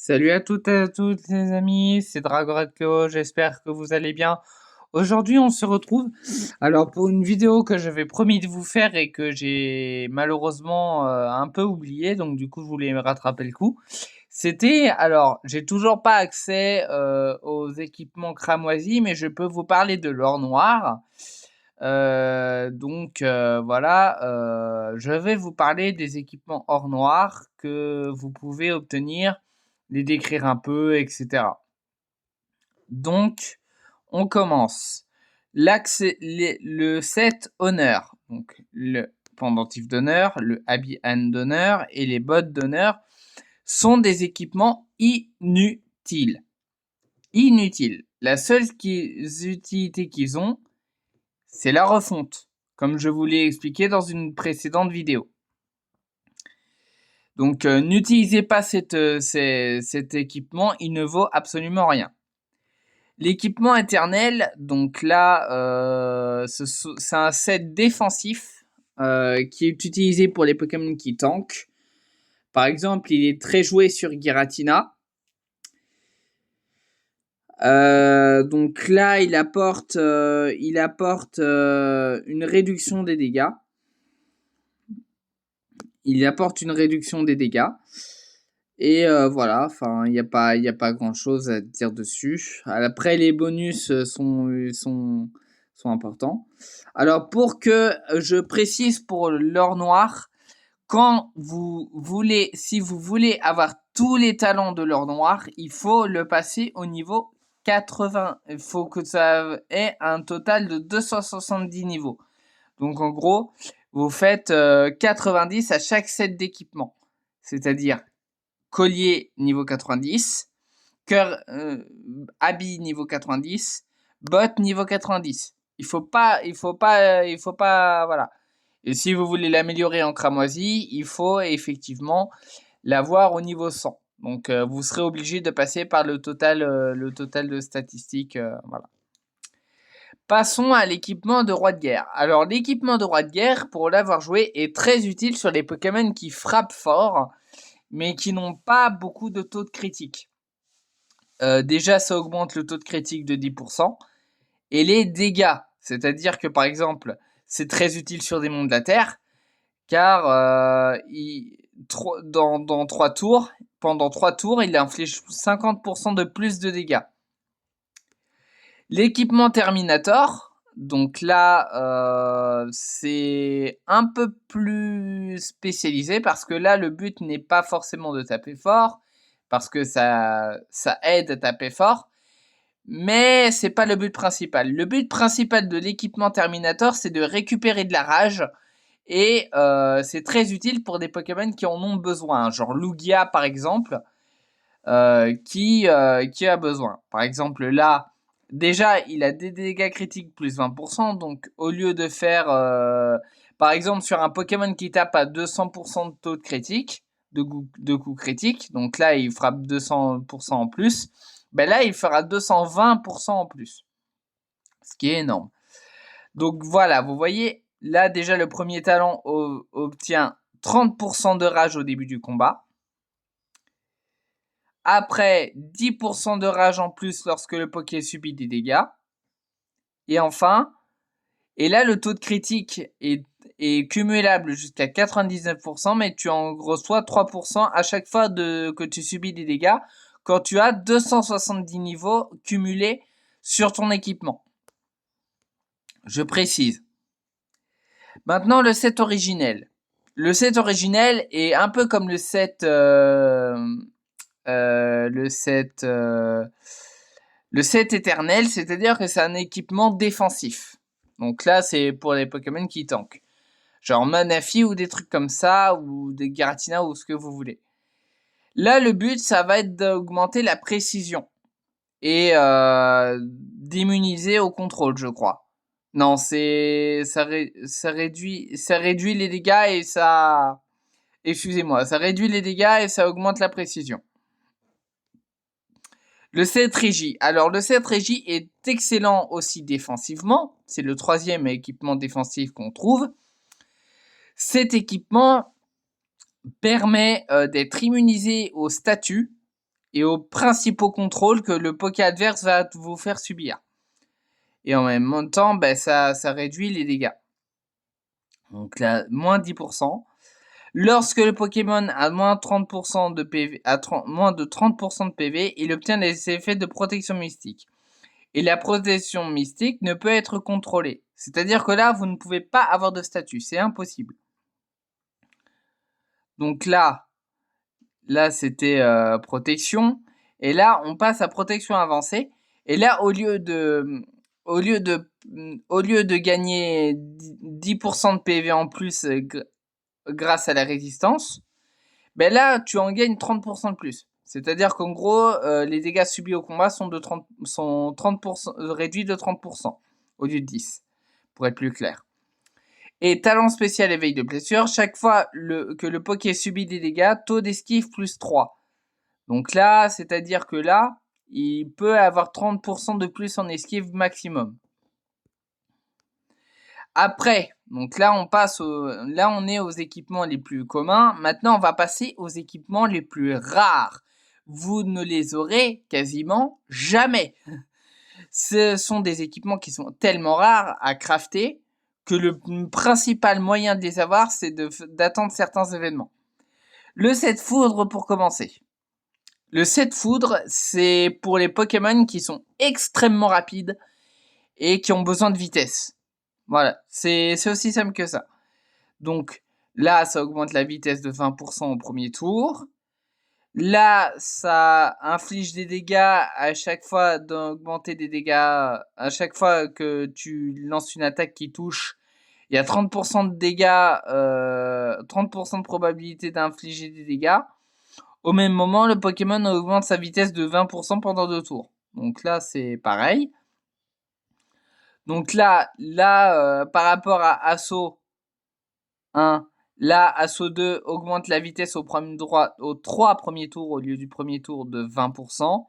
Salut à toutes et à tous les amis, c'est Dragoratko, j'espère que vous allez bien. Aujourd'hui on se retrouve alors pour une vidéo que j'avais promis de vous faire et que j'ai malheureusement un peu oublié, donc du coup je voulais me rattraper le coup. J'ai toujours pas accès aux équipements cramoisis, mais je peux vous parler de l'or noir. Voilà, je vais vous parler des équipements or noir que vous pouvez obtenir, les décrire un peu, etc. Donc, on commence. Le set honneur, donc le pendentif d'honneur, le habit d'honneur et les bottes d'honneur sont des équipements inutiles. Inutiles. La seule utilité qu'ils ont, c'est la refonte, comme je vous l'ai expliqué dans une précédente vidéo. Donc n'utilisez pas cet équipement, il ne vaut absolument rien. L'équipement éternel, donc là, c'est un set défensif qui est utilisé pour les Pokémon qui tankent. Par exemple, il est très joué sur Giratina. Donc là, il apporte une réduction des dégâts. Il apporte une réduction des dégâts. Et voilà, enfin, il n'y a pas grand chose à dire dessus. Après, les bonus sont importants. Alors, pour que je précise pour l'or noir, si vous voulez avoir tous les talents de l'or noir, il faut le passer au niveau 80. Il faut que ça ait un total de 270 niveaux. Donc, en gros, vous faites 90 à chaque set d'équipement. C'est-à-dire collier niveau 90, cœur habit niveau 90, botte niveau 90. Il faut pas, voilà. Et si vous voulez l'améliorer en cramoisi, il faut effectivement l'avoir au niveau 100. Donc vous serez obligé de passer par le total de statistiques, voilà. Passons à l'équipement de roi de guerre. Alors l'équipement de roi de guerre, pour l'avoir joué, est très utile sur les Pokémon qui frappent fort, mais qui n'ont pas beaucoup de taux de critique. Déjà, ça augmente le taux de critique de 10%. Et les dégâts, c'est-à-dire que par exemple, c'est très utile sur des mondes de la Terre, car dans 3 tours, pendant 3 tours, il inflige 50% de plus de dégâts. L'équipement Terminator, donc là, c'est un peu plus spécialisé parce que là, le but n'est pas forcément de taper fort, parce que ça aide à taper fort, mais c'est pas le but principal. Le but principal de l'équipement Terminator, c'est de récupérer de la rage, et c'est très utile pour des Pokémon qui en ont besoin, genre Lugia par exemple, qui a besoin. Par exemple là, déjà il a des dégâts critiques plus 20%, donc au lieu de faire, par exemple sur un Pokémon qui tape à 200% de taux de critique, de coups critiques, donc là il frappe 200% en plus, ben là il fera 220% en plus, ce qui est énorme. Donc voilà, vous voyez, là déjà le premier talent obtient 30% de rage au début du combat. Après, 10% de rage en plus lorsque le Poké subit des dégâts. Et enfin, et là le taux de critique est cumulable jusqu'à 99%, mais tu en reçois 3% à chaque fois que tu subis des dégâts quand tu as 270 niveaux cumulés sur ton équipement. Je précise. Maintenant, le set originel. Le set originel est un peu comme le set éternel, c'est-à-dire que c'est un équipement défensif. Donc là, c'est pour les Pokémon qui tankent. Genre Manaphy ou des trucs comme ça, ou des Giratina ou ce que vous voulez. Là, le but, ça va être d'augmenter la précision et d'immuniser au contrôle, je crois. Non, ça réduit les dégâts et ça... Excusez-moi, ça réduit les dégâts et ça augmente la précision. Le set Régie. Alors, le set Régie est excellent aussi défensivement. C'est le troisième équipement défensif qu'on trouve. Cet équipement permet d'être immunisé au statut et aux principaux contrôles que le Poké adverse va vous faire subir. Et en même temps, ça réduit les dégâts. Donc là, moins 10%. Lorsque le Pokémon a moins 30% de PV, moins de 30% de PV, il obtient les effets de protection mystique. Et la protection mystique ne peut être contrôlée. C'est-à-dire que là, vous ne pouvez pas avoir de statut. C'est impossible. Donc là c'était protection. Et là, on passe à protection avancée. Et là, au lieu de gagner 10% de PV en plus grâce à la résistance, là, tu en gagnes 30% de plus. C'est-à-dire qu'en gros, les dégâts subis au combat sont 30%, réduits de 30% au lieu de 10, pour être plus clair. Et talent spécial éveil de blessure, chaque fois que le Poké subit des dégâts, taux d'esquive plus 3. Donc là, c'est-à-dire que là, il peut avoir 30% de plus en esquive maximum. Après, donc là on est aux équipements les plus communs. Maintenant, on va passer aux équipements les plus rares. Vous ne les aurez quasiment jamais. Ce sont des équipements qui sont tellement rares à crafter que le principal moyen de les avoir, c'est d'attendre certains événements. Le set foudre pour commencer. Le set foudre, c'est pour les Pokémon qui sont extrêmement rapides et qui ont besoin de vitesse. Voilà, c'est aussi simple que ça. Donc là, ça augmente la vitesse de 20% au premier tour. Là, ça inflige des dégâts à chaque fois d'augmenter des dégâts. À chaque fois que tu lances une attaque qui touche, il y a 30% de dégâts, 30% de probabilité d'infliger des dégâts. Au même moment, le Pokémon augmente sa vitesse de 20% pendant 2 tours. Donc là, c'est pareil. Donc là, par rapport à Assaut 1, là, Assaut 2 augmente la vitesse aux 3 premiers tours au lieu du premier tour de 20%.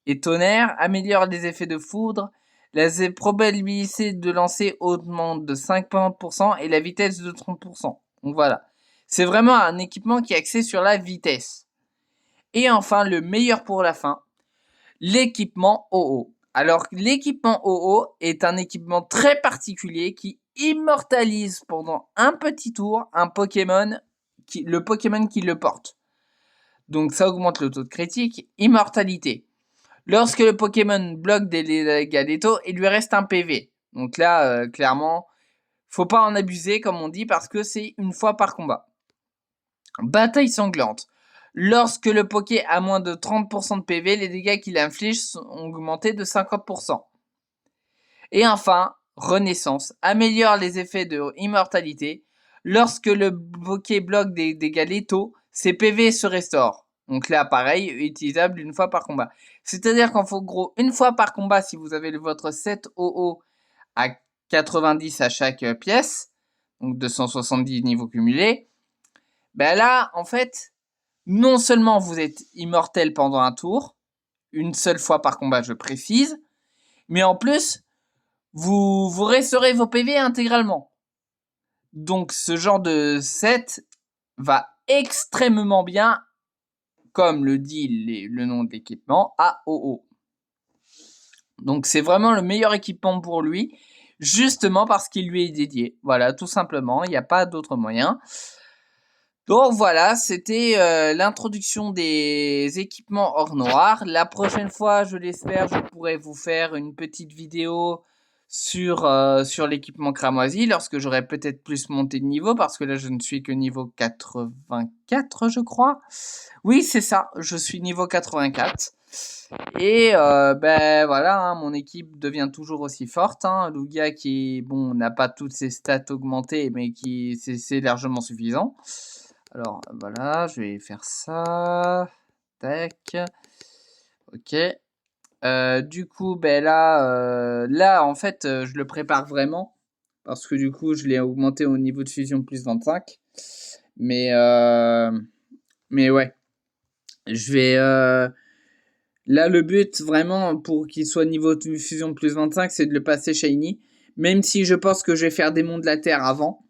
Et Tonnerre améliore les effets de foudre. La probabilité de lancer augmente de 50% et la vitesse de 30%. Donc voilà. C'est vraiment un équipement qui est axé sur la vitesse. Et enfin, le meilleur pour la fin, l'équipement OO. Alors, l'équipement OO est un équipement très particulier qui immortalise pendant un petit tour un Pokémon, le Pokémon qui le porte. Donc, ça augmente le taux de critique. Immortalité. Lorsque le Pokémon bloque des dégâts létaux, il lui reste un PV. Donc là, clairement, faut pas en abuser, comme on dit, parce que c'est une fois par combat. Bataille sanglante. Lorsque le Poké a moins de 30% de PV, les dégâts qu'il inflige sont augmentés de 50%. Et enfin, Renaissance améliore les effets de immortalité. Lorsque le Poké bloque des dégâts létaux, ses PV se restaurent. Donc là, pareil, utilisable une fois par combat. C'est-à-dire qu'en gros, une fois par combat, si vous avez votre 7 OO à 90 à chaque pièce, donc 270 niveaux cumulés, là, en fait, non seulement vous êtes immortel pendant un tour, une seule fois par combat, je précise, mais en plus, vous restaurez vos PV intégralement. Donc, ce genre de set va extrêmement bien, comme le dit le nom de l'équipement, AOO. Donc, c'est vraiment le meilleur équipement pour lui, justement parce qu'il lui est dédié. Voilà, tout simplement, il n'y a pas d'autre moyen. Donc voilà, c'était l'introduction des équipements hors noir. La prochaine fois, je l'espère, je pourrai vous faire une petite vidéo sur l'équipement cramoisi lorsque j'aurai peut-être plus monté de niveau, parce que là je ne suis que niveau 84, je crois. Oui, c'est ça, je suis niveau 84. Et voilà, hein, mon équipe devient toujours aussi forte. Lugia qui, bon, n'a pas toutes ses stats augmentées, mais qui c'est largement suffisant. Alors voilà, je vais faire ça. Tac. Ok. Du coup, là en fait, je le prépare vraiment. Parce que du coup, je l'ai augmenté au niveau de fusion plus 25. Mais ouais. Je vais... Là, le but, vraiment, pour qu'il soit niveau de fusion plus 25, c'est de le passer shiny. Même si je pense que je vais faire des monts de la Terre avant.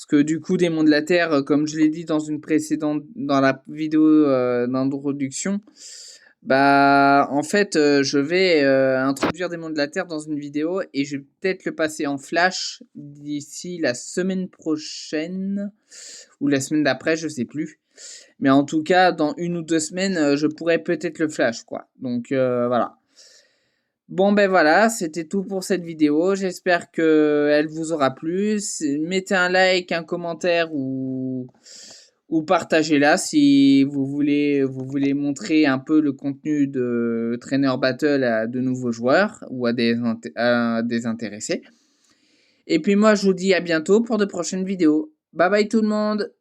Parce que du coup, des monts de la Terre, comme je l'ai dit dans une précédente, dans la vidéo d'introduction, bah en fait, je vais introduire des monts de la Terre dans une vidéo et je vais peut-être le passer en flash d'ici la semaine prochaine ou la semaine d'après, je sais plus. Mais en tout cas, dans 1 ou 2 semaines, je pourrais peut-être le flash, quoi. Donc voilà. Bon ben voilà, c'était tout pour cette vidéo. J'espère que elle vous aura plu. Mettez un like, un commentaire ou partagez-la si vous voulez montrer un peu le contenu de Trainer Battle à de nouveaux joueurs ou à des intéressés. Et puis moi, je vous dis à bientôt pour de prochaines vidéos. Bye bye tout le monde!